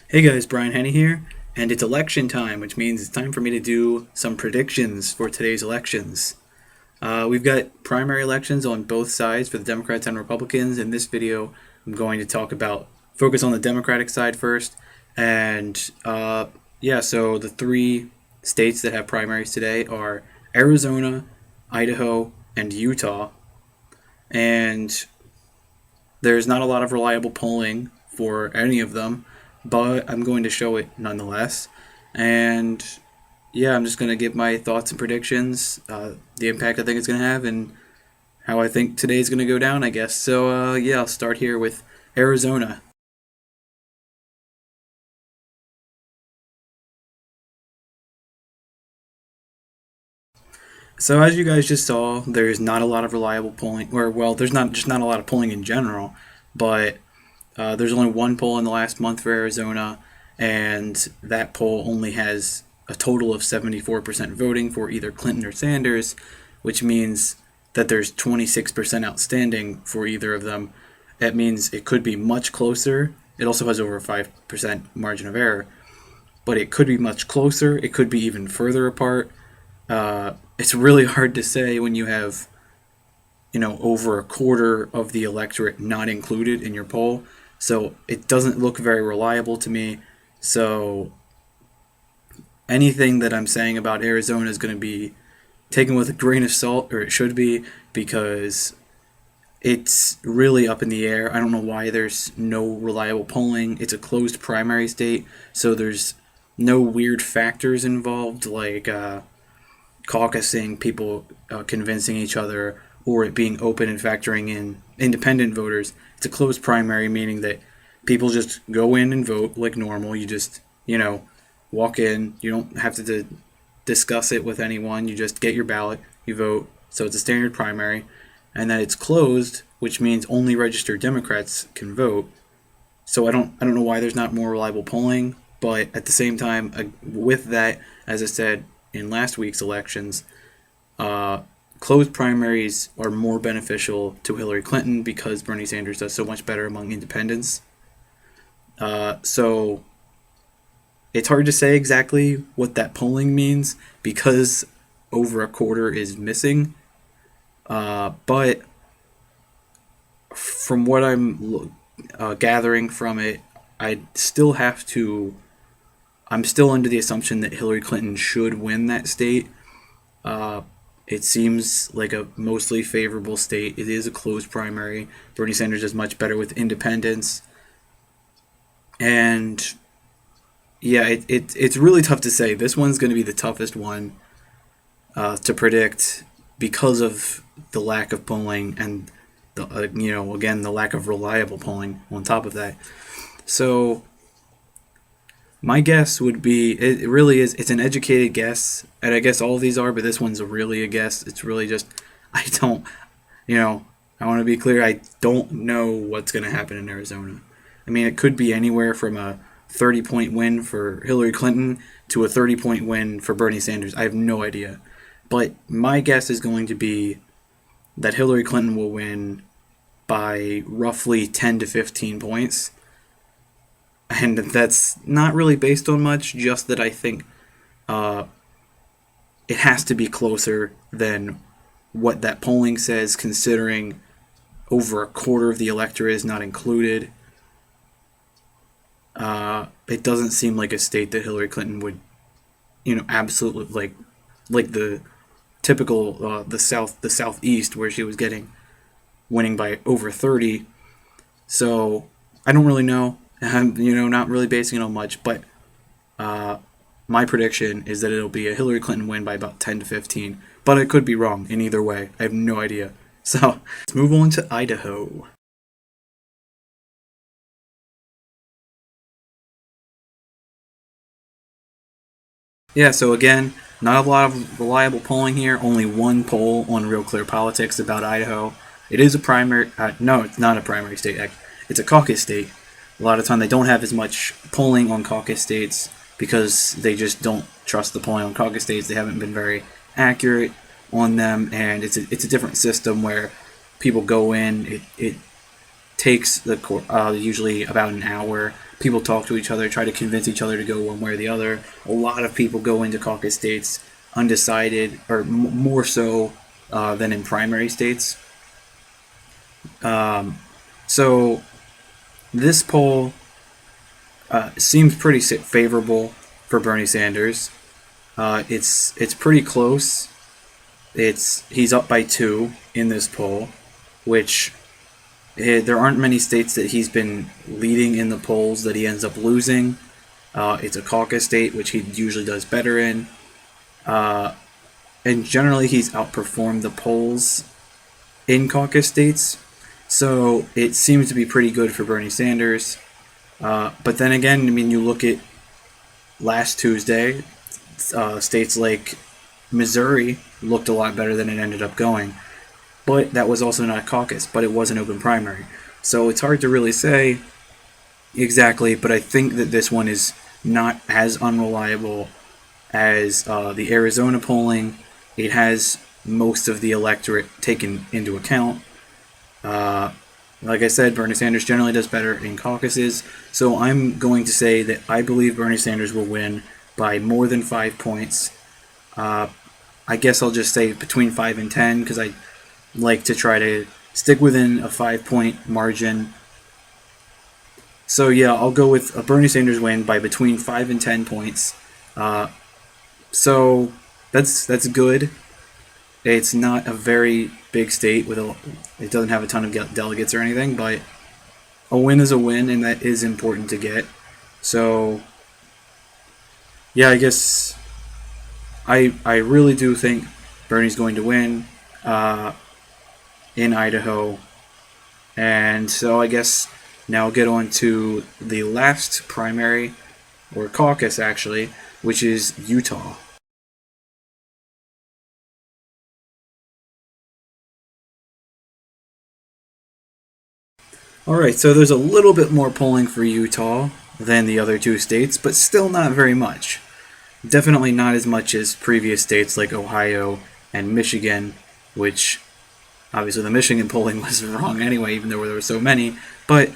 Hey guys, Brian Henney here, and it's election time, which means it's time for me to do some predictions for today's elections. We've got primary elections on both sides for the Democrats and Republicans. In this video, I'm going to focus on the Democratic side first, and so the three states that have primaries today are Arizona, Idaho, and Utah, and there's not a lot of reliable polling for any of them, but I'm going to show it nonetheless. And yeah, I'm just going to give my thoughts and predictions, the impact I think it's going to have, and how I think today's going to go down, I guess. I'll start here with Arizona. So as you guys just saw, there's not a lot of reliable polling, or well, there's not a lot of polling in general, but there's only one poll in the last month for Arizona, and that poll only has a total of 74% voting for either Clinton or Sanders, which means that there's 26% outstanding for either of them. That means it could be much closer. It also has over a 5% margin of error, but it could be much closer. It could be even further apart. It's really hard to say when you have, over a quarter of the electorate not included in your poll. So it doesn't look very reliable to me. So anything that I'm saying about Arizona is going to be taken with a grain of salt, or it should be, because it's really up in the air. I don't know why there's no reliable polling. It's a closed primary state, so there's no weird factors involved like caucusing, people convincing each other, or it being open and factoring in independent voters. It's a closed primary, meaning that people just go in and vote like normal. You just, walk in. You don't have to discuss it with anyone. You just get your ballot, you vote. So it's a standard primary. And then it's closed, which means only registered Democrats can vote. So I don't know why there's not more reliable polling, but at the same time, with that, as I said in last week's elections, uh, closed primaries are more beneficial to Hillary Clinton because Bernie Sanders does so much better among independents. So it's hard to say exactly what that polling means because over a quarter is missing. But from what I'm gathering from it, I still have to. I'm still under the assumption that Hillary Clinton should win that state. Uh, it seems like a mostly favorable state. It is a closed primary. Bernie Sanders is much better with independents. And yeah, it's really tough to say. This one's going to be the toughest one to predict because of the lack of polling and again the lack of reliable polling on top of that. So my guess would be it really is it's an educated guess, and I guess all of these are, but this one's really a guess. It's really just I don't you know I want to be clear. I don't know what's going to happen in Arizona. I mean, it could be anywhere from a 30-point win for Hillary Clinton to a 30-point win for Bernie Sanders. I have no idea. But my guess is going to be that Hillary Clinton will win by roughly 10 to 15 points. And that's not really based on much, just that I think uh, it has to be closer than what that polling says, considering over a quarter of the electorate is not included. It doesn't seem like a state that Hillary Clinton would, absolutely like the typical the southeast where she was winning by over 30. So I don't really know. I'm not really basing it on much, but my prediction is that it'll be a Hillary Clinton win by about 10 to 15. But I could be wrong in either way. I have no idea. So let's move on to Idaho. Yeah, so again, not a lot of reliable polling here. Only one poll on Real Clear Politics about Idaho. It is a primary. No, it's not a primary state. It's a caucus state. A lot of time they don't have as much polling on caucus states because they just don't trust the polling on caucus states. They haven't been very accurate on them, and it's a different system where people go in. It takes usually about an hour people talk to each other, try to convince each other to go one way or the other. A lot of people go into caucus states undecided, or more so than in primary states. So this poll seems pretty favorable for Bernie Sanders. It's pretty close. He's up by 2 in this poll, which there aren't many states that he's been leading in the polls that he ends up losing. It's a caucus state, which he usually does better in. And generally, he's outperformed the polls in caucus states. So it seems to be pretty good for Bernie Sanders. But then again, I mean, you look at last Tuesday, states like Missouri looked a lot better than it ended up going. But that was also not a caucus, but it was an open primary. So it's hard to really say exactly, but I think that this one is not as unreliable as the Arizona polling. It has most of the electorate taken into account. Like I said, Bernie Sanders generally does better in caucuses, so I'm going to say that I believe Bernie Sanders will win by more than 5 points. I guess I'll just say between 5 and 10, because I like to try to stick within a 5-point margin. So yeah, I'll go with a Bernie Sanders win by between 5 and 10 points. So that's good. It's not a very big state it doesn't have a ton of delegates or anything, but a win is a win, and that is important to get. So yeah, I guess I really do think Bernie's going to win in Idaho, and so I guess now I'll get on to the last primary, or caucus actually, which is Utah. Alright, so there's a little bit more polling for Utah than the other 2 states, but still not very much. Definitely not as much as previous states like Ohio and Michigan, which obviously the Michigan polling was wrong anyway, even though there were so many. But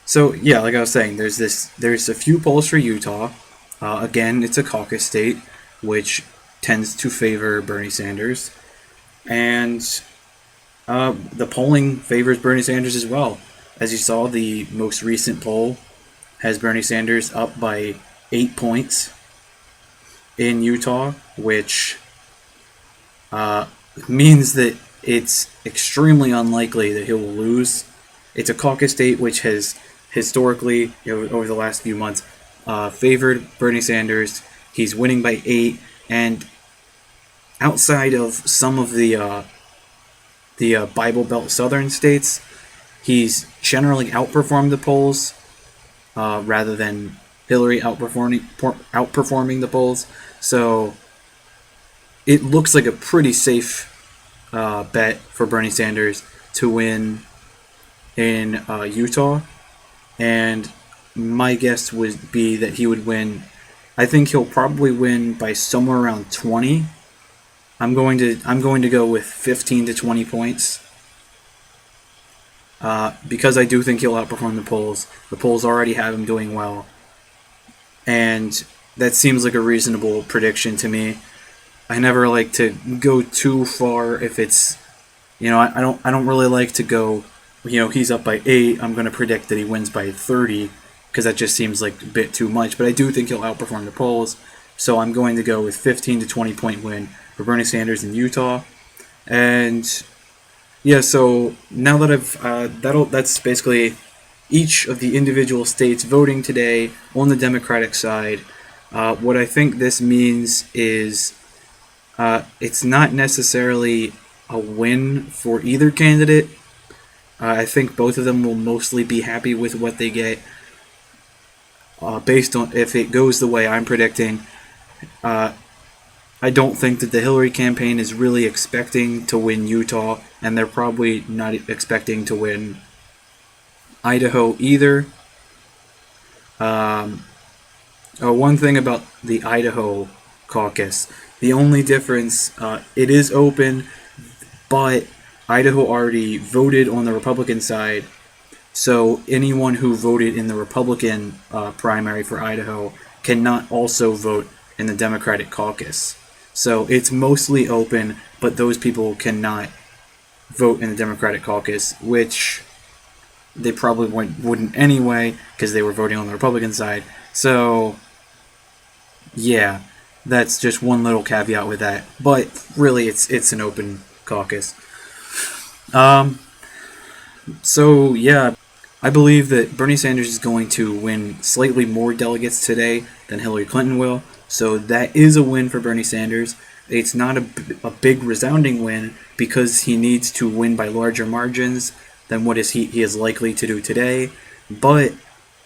so yeah, like I was saying, there's a few polls for Utah. Again, it's a caucus state, which tends to favor Bernie Sanders, and the polling favors Bernie Sanders as well. As you saw, the most recent poll has Bernie Sanders up by 8 points in Utah, which means that it's extremely unlikely that he will lose. It's a caucus state which has historically, over the last few months, favored Bernie Sanders. He's winning by 8, and outside of some of the Bible Belt southern states, he's generally outperformed the polls rather than Hillary outperforming the polls. So it looks like a pretty safe bet for Bernie Sanders to win in Utah. And my guess would be that he would win. I think he'll probably win by somewhere around 20. I'm going to go with 15 to 20 points. Because I do think he'll outperform the polls. The polls already have him doing well, and that seems like a reasonable prediction to me. I never like to go too far if it's, I don't really like to go, he's up by 8, I'm going to predict that he wins by 30, because that just seems like a bit too much. But I do think he'll outperform the polls, so I'm going to go with 15 to 20 point win for Bernie Sanders in Utah. And yeah, so now that that's basically each of the individual states voting today on the Democratic side. What I think this means is it's not necessarily a win for either candidate. I think both of them will mostly be happy with what they get based on if it goes the way I'm predicting. I don't think that the Hillary campaign is really expecting to win Utah, and they're probably not expecting to win Idaho either. One thing about the Idaho caucus, the only difference, it is open, but Idaho already voted on the Republican side So anyone who voted in the Republican primary for Idaho cannot also vote in the Democratic caucus. So it's mostly open, but those people cannot vote in the Democratic caucus, which they probably wouldn't anyway because they were voting on the Republican side. So, yeah, that's just one little caveat with that. But really, it's an open caucus. Um, so yeah, I believe that Bernie Sanders is going to win slightly more delegates today than Hillary Clinton will. So that is a win for Bernie Sanders. It's not a big resounding win because he needs to win by larger margins than what he is likely to do today. But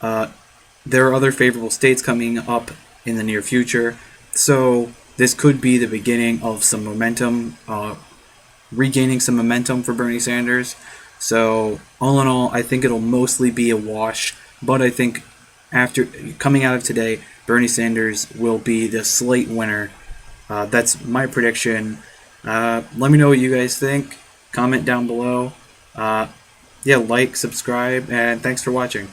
there are other favorable states coming up in the near future. So this could be the beginning of some momentum, regaining some momentum for Bernie Sanders. So all in all, I think it'll mostly be a wash. But I think after coming out of today, Bernie Sanders will be the slight winner. That's my prediction. Let me know what you guys think. Comment down below. Yeah, like, subscribe, and thanks for watching.